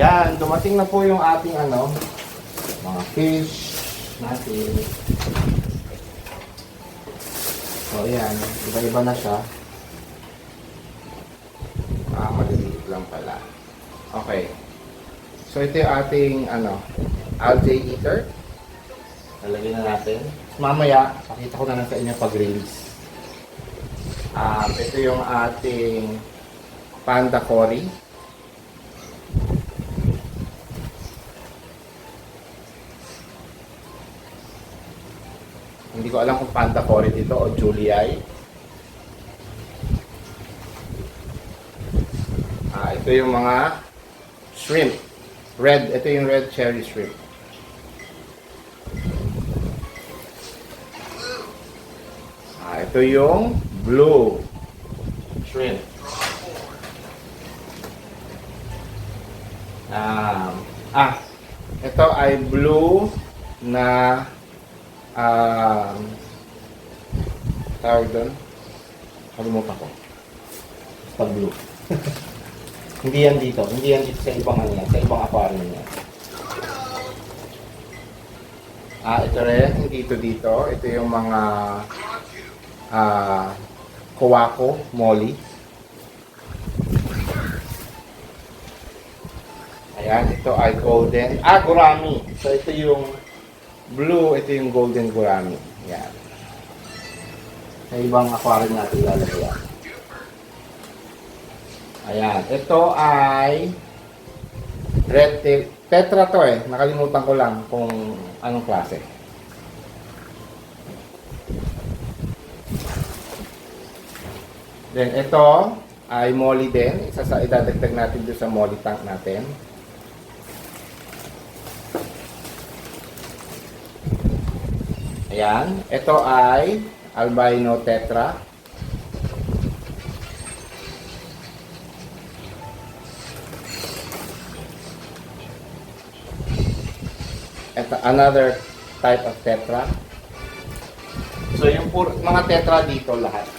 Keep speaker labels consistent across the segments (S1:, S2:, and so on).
S1: Ayan, dumating na po yung ating mga fish natin. So, ayan, iba-iba na siya. Maliliit lang pala. Okay. So, ito yung ating, algae eater. Lalagyan na natin. Mamaya, pakita ko na lang sa inyo pag-release. Ito yung ating panda cory. Hindi ko alam kung panda cory dito o Julii. Ito yung mga shrimp. Ito yung red cherry shrimp. Ito yung blue shrimp. Ito ay blue na tawag doon. Kalimutan ko. Basta blue. Hindi yan dito. Hindi yan dito sa ibang sa ibang aquarium niya. Ito rin. Hindi ito dito. Ito yung mga Kowako, Molly. Ayan, ito ay golden. Gourami. So, ito yung blue, ito yung golden gourami. Ayan. Sa ibang aquarium natin lalagay yan. Ayan, ito ay red tail. Tetra to eh. Nakalimutan ko lang kung anong klase. Then, ito ay molly din. Isa sa idadagdag natin doon sa molly tank natin. Ayan. Ito ay albino tetra. Ito, another type of tetra. So, yung mga tetra dito lahat.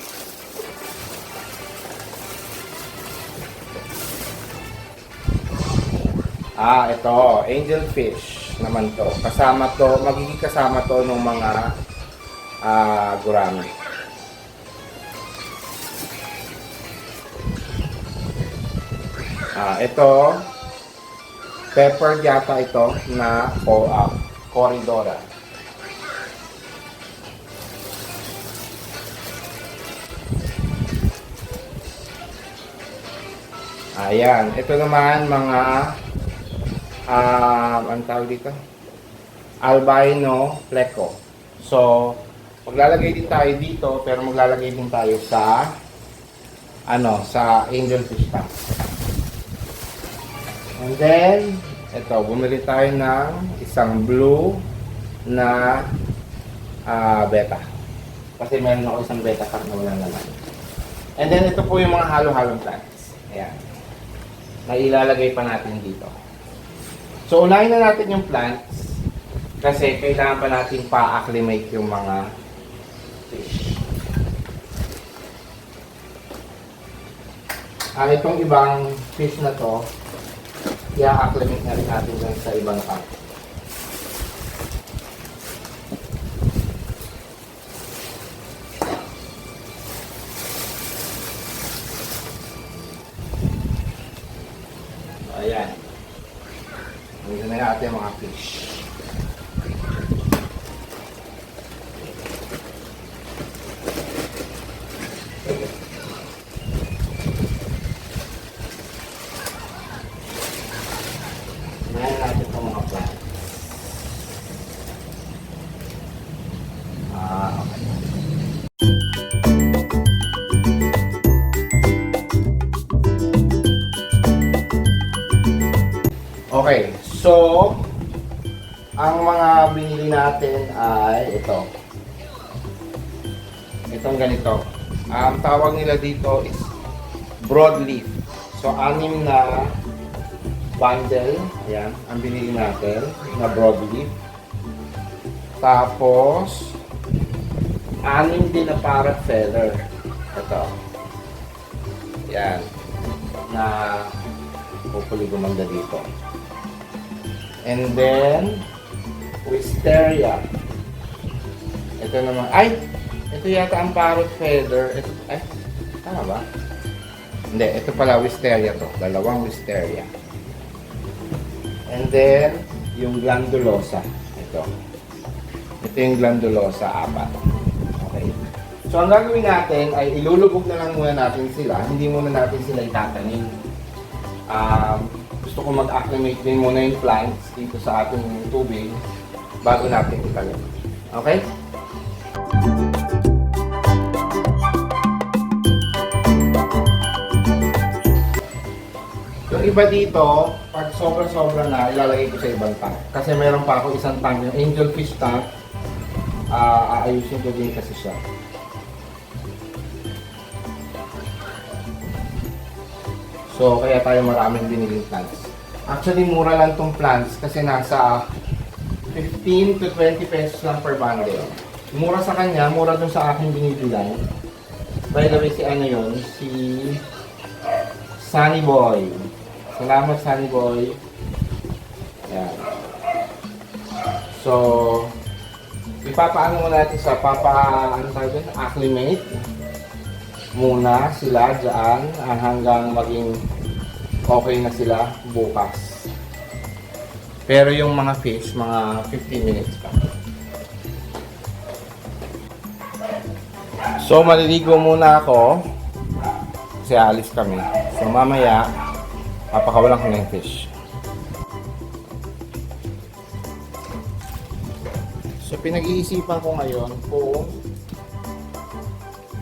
S1: Ito, angelfish naman to. Kasama to, magiging kasama to ng mga gourami. Ito, pepper yata ito na Corydoras. Ayan, ito naman mga ang tawag dito? Albino pleco. So, maglalagay din tayo dito, pero maglalagay din tayo sa sa angelfish tank. And then, ito, bumili tayo ng isang blue na beta. Kasi meron ako isang beta pack na walang laman. And then, ito po yung mga halo-halong plants. Ayan. Na ilalagay pa natin dito. So, unahin na natin yung plants kasi kailangan pa natin pa-acclimate yung mga fish. Itong ibang fish na to, i-acclimate na rin natin dun sa ibang tank. Ayan. Ito na natin mga fish. Tingnan natin itong mga plants. Okay, so ang mga binili natin ay ito. Itong ganito. Ang tawag nila dito is broadleaf. So, 6 na bundle. Ayan, ang binili natin na broadleaf. Tapos, 6 din na parrot feather. Ito. Ayan. Na hopefully gumanda dito. And then, wisteria. Ito naman. Ay! Ito yata ang parrot feather. Ito, ay, tama ba? Hindi, ito pala wisteria to. Dalawang wisteria. And then, yung glandulosa. Ito. Ito yung glandulosa, 4. Okay. So, ang gagawin natin ay ilulubog na lang muna natin sila. Hindi muna natin sila itatanim. Gusto ko mag-acclimate din muna yung plants dito sa ating tubig bago natin itanim. Okay? Yung iba dito, pag sobra-sobra na, ilalagay ko sa ibang tank. Kasi meron pa ako isang tank, yung angelfish tank. Aayusin ko din kasi siya. So, kaya tayo maraming biniling plants. Actually, mura lang tong plants kasi nasa 15 to 20 pesos lang per bundle. Mura sa kanya, mura dun sa aking binibilan. By the way, si ano yun? Si Sunny Boy. Salamat, Sunny Boy. Ayan. So, ipapaano muna natin sa acclimate muna sila dyan hanggang maging okay na sila bukas. Pero yung mga fish, mga 15 minutes pa. So, maliligo muna ako kasi alis kami. So, mamaya, papakawalan ko na yung fish. So, pinag-iisipan ko ngayon kung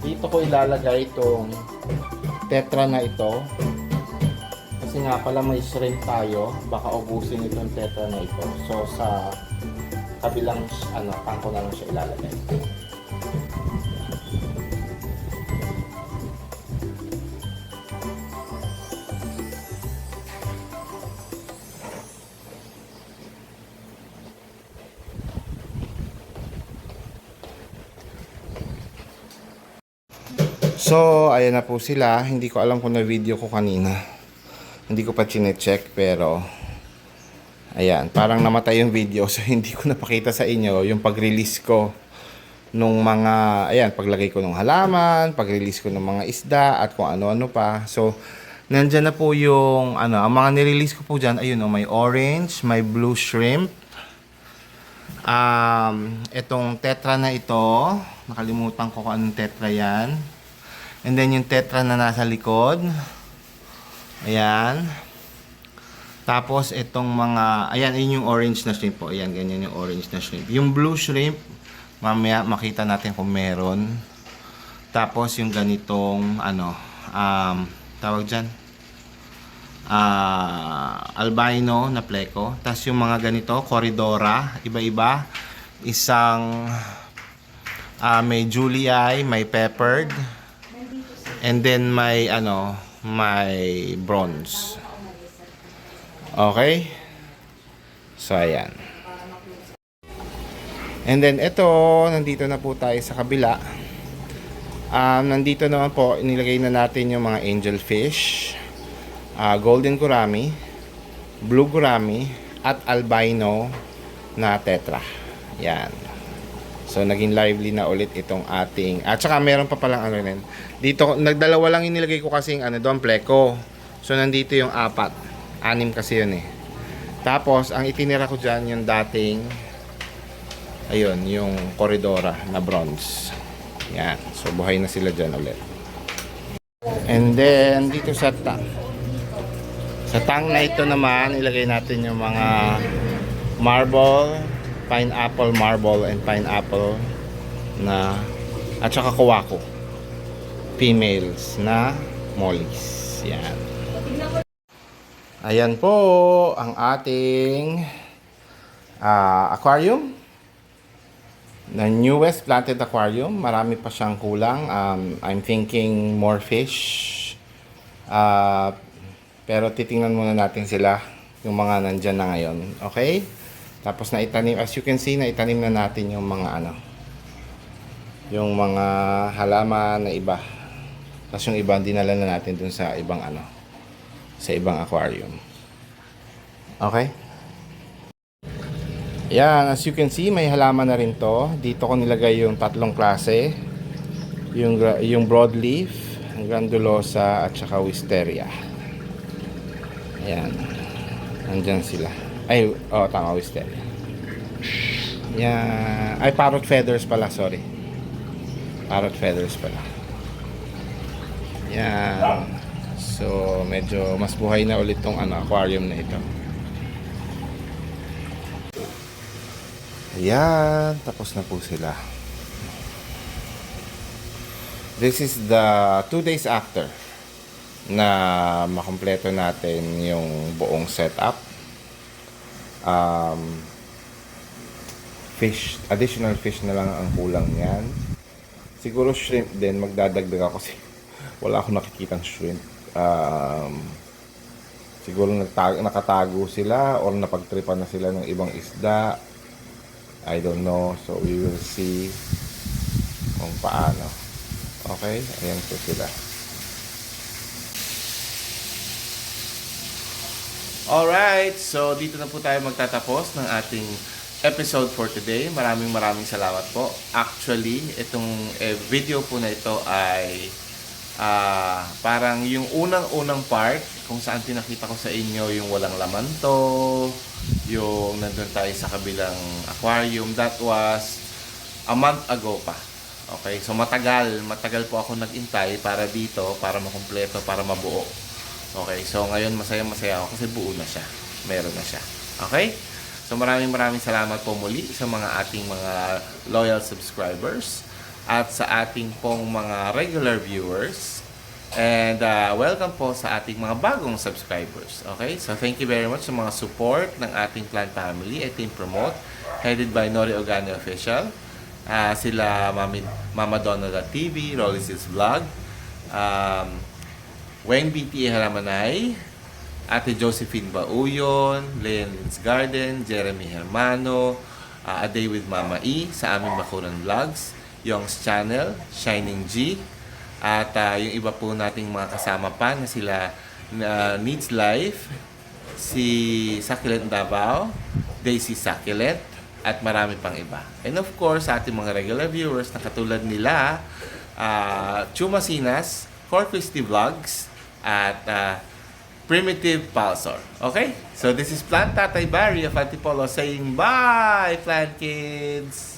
S1: dito ko ilalagay itong tetra na ito. Kasi nga pala may shrimp tayo. Baka ubusin itong tetra na ito. So, sa kabilang tangko na lang siya ilalagay. So, ayan na po sila. Hindi ko alam kung na-video ko kanina. Hindi ko pa chine-check pero ayan, parang namatay yung video so hindi ko napakita sa inyo yung pag-release ko nung mga, ayan, paglagay ko ng halaman, pag-release ko ng mga isda at kung ano-ano pa. So, nandyan na po yung, ang mga nirelease ko po dyan, ayun, may orange, may blue shrimp. Itong tetra na ito, nakalimutan ko kung anong tetra yan. And then yung tetra na nasa likod. Ayan. Tapos itong mga, ayan, yun yung orange na shrimp po. Ayan, ganyan yung orange na shrimp. Yung blue shrimp, mamaya makita natin kung meron. Tapos yung ganitong, tawag dyan, albino na pleco. Tapos yung mga ganito, corridora, iba-iba. Isang, may julienne, may peppered. And then may may bronze. Okay? So ayan. And then ito, nandito na po tayo sa kabila. Nandito naman po, inilagay na natin yung mga angelfish, golden gourami, blue gourami, at albino na tetra. Yan. So, naging lively na ulit itong ating... At saka, meron pa palang dito, nagdalawa lang inilagay ko kasing doon, pleco. So, nandito yung 4. 6 kasi yun eh. Tapos, ang itinira ko dyan, yung dating... Ayun, yung corridora na bronze. Yan. So, buhay na sila dyan ulit. And then, dito sa tang. Sa tang na ito naman, ilagay natin yung mga marble, pineapple marble and pineapple na at saka kawako females na mollies. Yan. Ayan po ang ating aquarium, the newest planted aquarium. Marami pa siyang kulang. I'm thinking more fish, pero titingnan muna natin sila, yung mga nandyan na ngayon. Okay? Tapos naitanim, as you can see, naitanim na natin yung mga yung mga halaman na iba. Tapos yung iba dinala na natin dun sa ibang sa ibang aquarium. Okay? Yan, as you can see, may halaman na rin to. Dito ko nilagay yung tatlong klase. Yung broadleaf, grandulosa, at saka wisteria. Ayan. Nandyan sila. Ay, tama, wisteria. Yan. Ay, parrot feathers pala, sorry. Parrot feathers pala. Yan. So, medyo mas buhay na ulit tong aquarium na ito. Ayan, tapos na po sila. This is the 2 days after na makompleto natin yung buong setup. Additional fish na lang ang kulang niyan. Siguro shrimp din, magdadagdag ako kasi wala akong nakikitang shrimp. Siguro nakatago sila or napagtripan na sila ng ibang isda. I don't know. So, we will see kung paano. Okay? Ayan po sila. Alright. So, dito na po tayo magtatapos ng ating episode for today. Maraming salamat po. Actually, itong video po na ito ay parang yung unang part kung saan pinakita ko sa inyo yung walang laman to, yung nandun tayo sa kabilang aquarium. That was a month ago pa. Okay, so matagal po ako nag-intay para dito, para makumpleto, para mabuo. Okay, so ngayon masaya ako kasi buo na siya. Meron na siya. Okay? So maraming salamat po muli sa mga ating mga loyal subscribers at sa ating pong mga regular viewers. And welcome po sa ating mga bagong subscribers. Okay? So thank you very much sa mga support ng ating Plant Family at Team Promote headed by Nori Ogani Official. Sila Mama Donald TV, Rolly's Vlog, Weng BTA Halamanay, Ate Josephine Bauyon, Leon's Garden, Jeremy Hermano, A Day with Mama E sa aming Bakuran Vlogs, Young's Channel, Shining G, at yung iba po nating mga kasama pa na sila Needs Life, si Succulent Davao, Daisy Succulent, at marami pang iba. And of course, sa ating mga regular viewers na katulad nila, Chumasinas, Corpusty Vlogs, at Primitive Pulsar. Okay? So this is Plant Tatay Barry of Antipolo saying bye, Plant Kids!